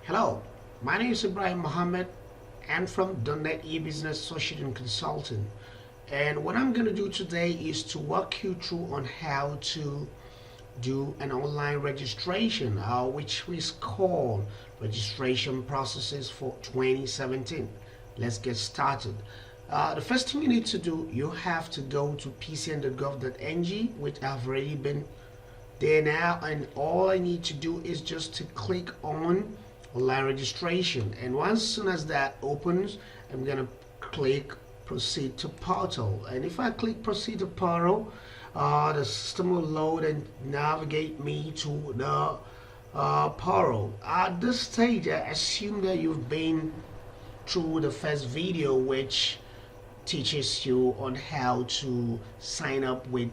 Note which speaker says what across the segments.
Speaker 1: Hello, my name is Ibrahim Mohammed. I'm from .NET eBusiness Associate and Consultant. And what I'm going to do today is to walk you through on how to do an online registration, which is called registration processes for 2017. Let's get started. The first thing you need to do, you have to go to pcn.gov.ng, which I've already been there now, and all I need to do is just to click on online registration, and once soon as that opens, I'm gonna click proceed to portal. And if I click proceed to portal, the system will load and navigate me to the portal. At this stage, I assume that you've been through the first video, which teaches you on how to sign up with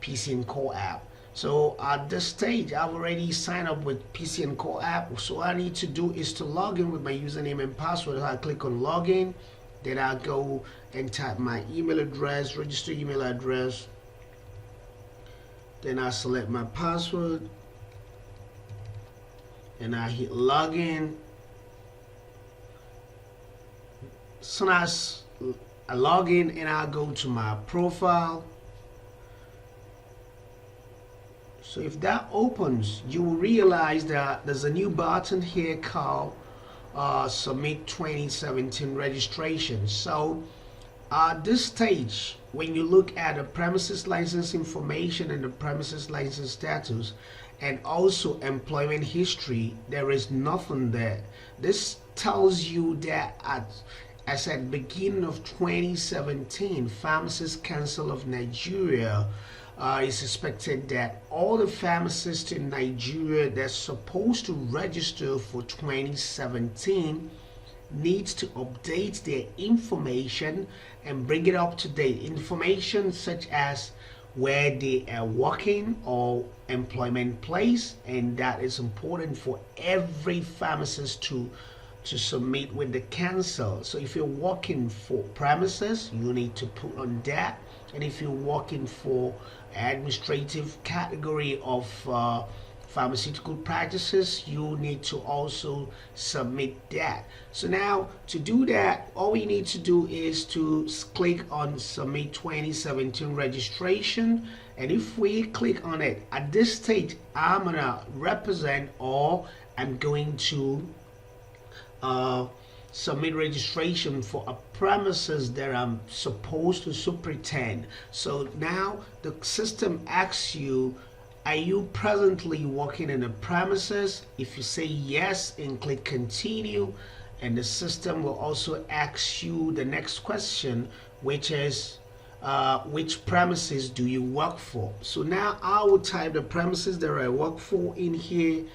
Speaker 1: PC and Core app. So at this stage, I've already signed up with PC and Core app. So all I need to do is to log in with my username and password. I click on login, then I go and type my email address, register email address. Then I select my password, and I hit login. Soon as I log in, and I go to my profile. So if that opens, you will realize that there's a new button here called Submit 2017 Registration. So at this stage, when you look at the premises license information and the premises license status, and also employment history, there is nothing there. This tells you that as at beginning of 2017, Pharmacists Council of Nigeria it's expected that all the pharmacists in Nigeria that's supposed to register for 2017 needs to update their information and bring it up to date. Information such as where they are working or employment place, and that is important for every pharmacist to submit with the council. So if you're working for premises, you need to put on that, and if you're working for administrative category of pharmaceutical practices, you need to also submit that. So now to do that, all we need to do is to click on submit 2017 registration, and if we click on it, at this stage I'm gonna represent, or I'm going to submit registration for a premises that I'm supposed to superintend. So now the system asks you, are you presently working in a premises? If you say yes and click continue, and the system will also ask you the next question, which is which premises do you work for? So now I will type the premises that I work for in here,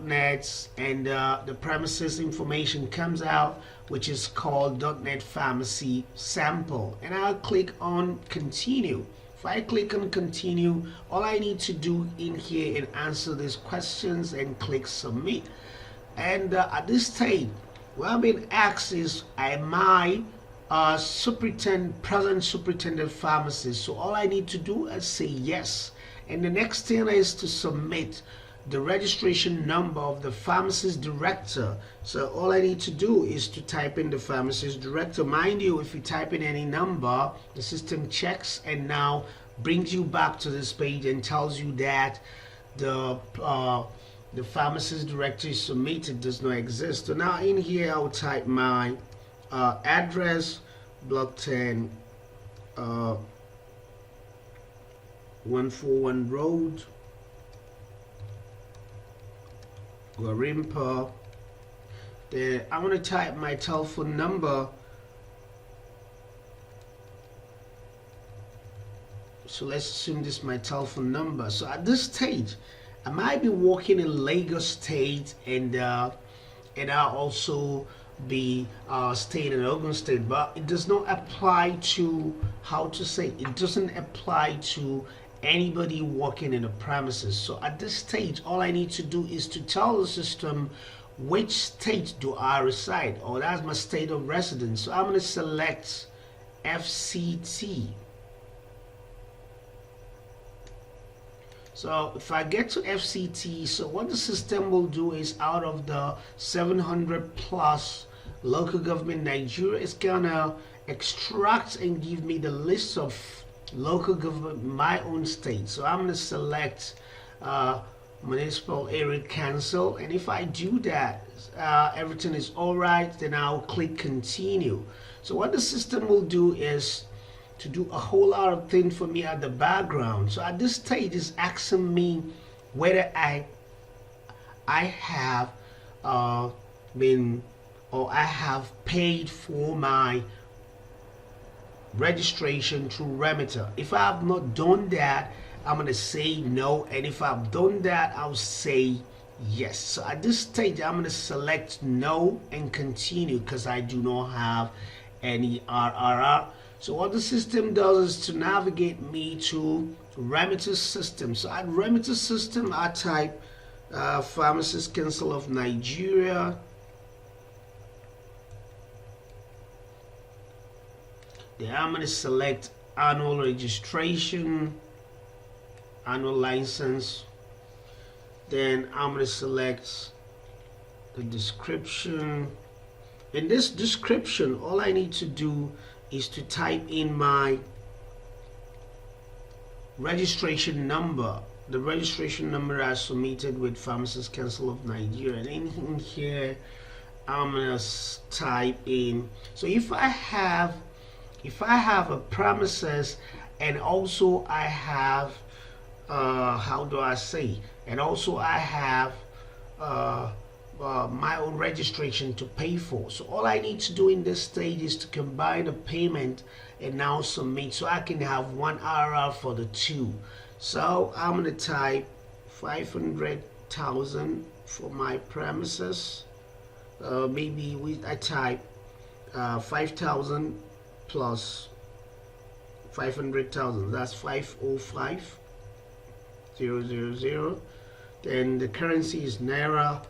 Speaker 1: .NET, and the premises information comes out, which is called .NET Pharmacy Sample, and I'll click on continue. If I click on continue, all I need to do in here is answer these questions and click submit. And at this stage, what I'm being asked is, am I present superintendent pharmacist? So all I need to do is say yes, and the next thing is to submit the registration number of the pharmacist director. So all I need to do is to type in the pharmacist director. Mind you, if you type in any number, the system checks and now brings you back to this page and tells you that the pharmacist director is submitted, does not exist. So now in here I'll type my address, block 10 141 Road, Guarimpa. Then I'm going to type my telephone number. So let's assume this is my telephone number. So at this stage, I might be working in Lagos State, and I'll also be staying in Ogun State, but it does not apply to, it doesn't apply to anybody working in the premises. So at this stage, all I need to do is to tell the system which state do I reside, or that's my state of residence. So I'm going to select FCT. So if I get to FCT, so what the system will do is out of the 700 plus local government Nigeria, it's gonna extract and give me the list of local government my own state. So I'm gonna select municipal area council, and if I do that, everything is all right, then I'll click continue. So what the system will do is to do a whole lot of things for me at the background. So at this stage, it's asking me whether I have been, or I have paid for my registration through Remitter. If I have not done that, I'm going to say no, and if I've done that, I'll say yes. So at this stage, I'm going to select no and continue because I do not have any RRR. So what the system does is to navigate me to Remitter system. So at Remitter system, I type Pharmacist Council of Nigeria. Then I'm going to select annual registration, annual license. Then I'm going to select the description. In this description, all I need to do is to type in my registration number, the registration number I submitted with Pharmacist Council of Nigeria. And in here, I'm going to type in. So if I have a premises, and also I have how do I say, and also I have my own registration to pay for. So all I need to do in this stage is to combine the payment and now submit, so I can have one RR for the two. So I'm going to type 500,000 for my premises. I type 5,000 plus 500,000. That's 505,000. Then the currency is Naira.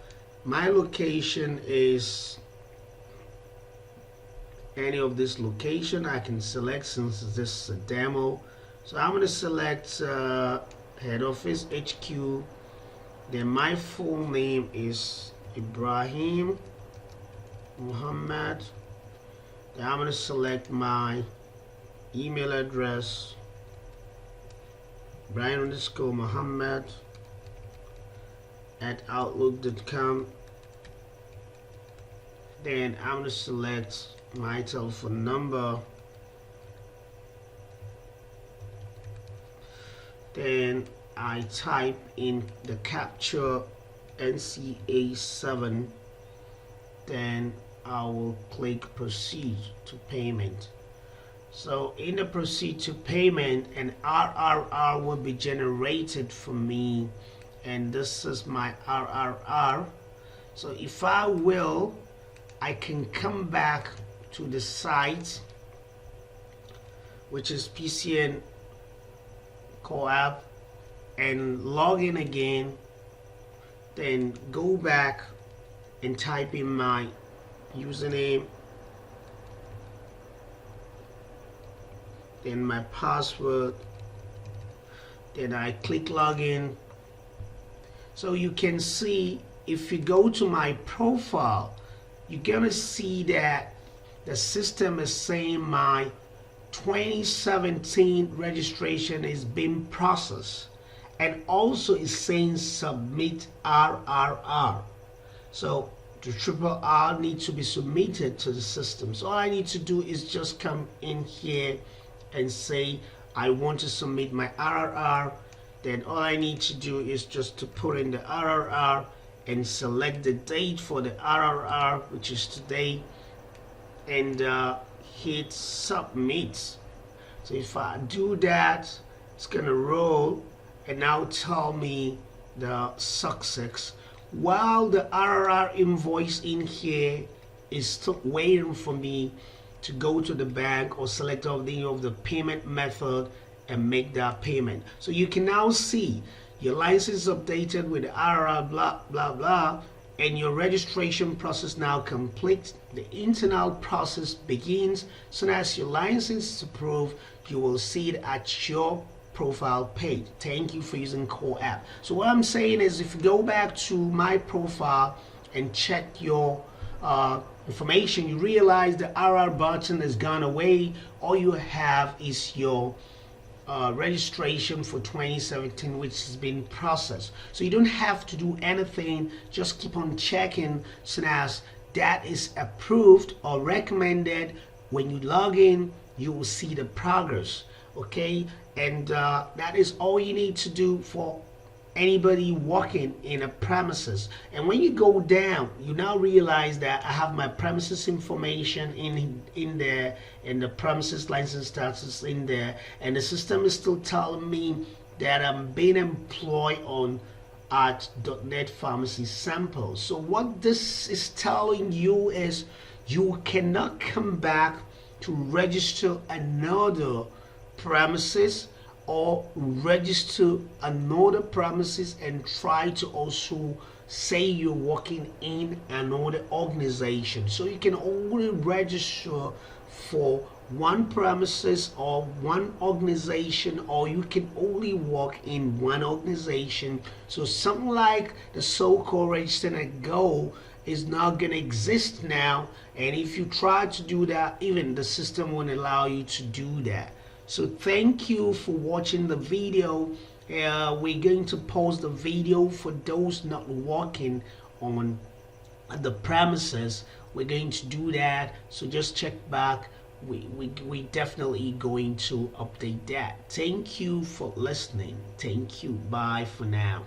Speaker 1: My location is any of this location I can select, since this is a demo. So I'm going to select head office HQ. Then my full name is Ibrahim Muhammad. Then I'm going to select my email address, Brian_Muhammad at outlook.com. Then I'm going to select my telephone number. Then I type in the captcha NCA7. Then I will click proceed to payment. So in the proceed to payment, an RRR will be generated for me, and this is my RRR. So if I will, I can come back to the site, which is PCN Co-op, and log in again, then go back and type in my username, then my password, then I click login. So you can see, if you go to my profile, you're gonna see that the system is saying my 2017 registration is being processed, and also is saying submit RRR. So the triple R needs to be submitted to the system. So all I need to do is just come in here and say I want to submit my RRR. Then all I need to do is just to put in the RRR and select the date for the RRR, which is today, and hit submit. So if I do that, it's gonna roll and now tell me the success, while the RRR invoice in here is still waiting for me to go to the bank or select any of the payment method and make that payment. So you can now see your license updated with the RRR blah blah blah, and your registration process now complete. The internal process begins. Soon as your license is approved, you will see it at your profile page. Thank you for using Core App. So what I'm saying is, if you go back to my profile and check your information, you realize the RR button has gone away. All you have is your registration for 2017, which has been processed. So you don't have to do anything, just keep on checking soon as that is approved or recommended. When you log in, you will see the progress. Okay, and that is all you need to do for anybody working in a premises. And when you go down, you now realize that I have my premises information in there, and the premises license status in there, and the system is still telling me that I'm being employed on at .NET Pharmacy Sample. So what this is telling you is you cannot come back to register another premises or register another premises and try to also say you're working in another organization. So you can only register for one premises or one organization, or you can only work in one organization. So something like the so-called register and go is not going to exist now, and if you try to do that, even the system won't allow you to do that. So thank you for watching the video. We're going to pause the video for those not working on the premises. We're going to do that, so just check back. We definitely going to update that. Thank you for listening. Thank you. Bye for now.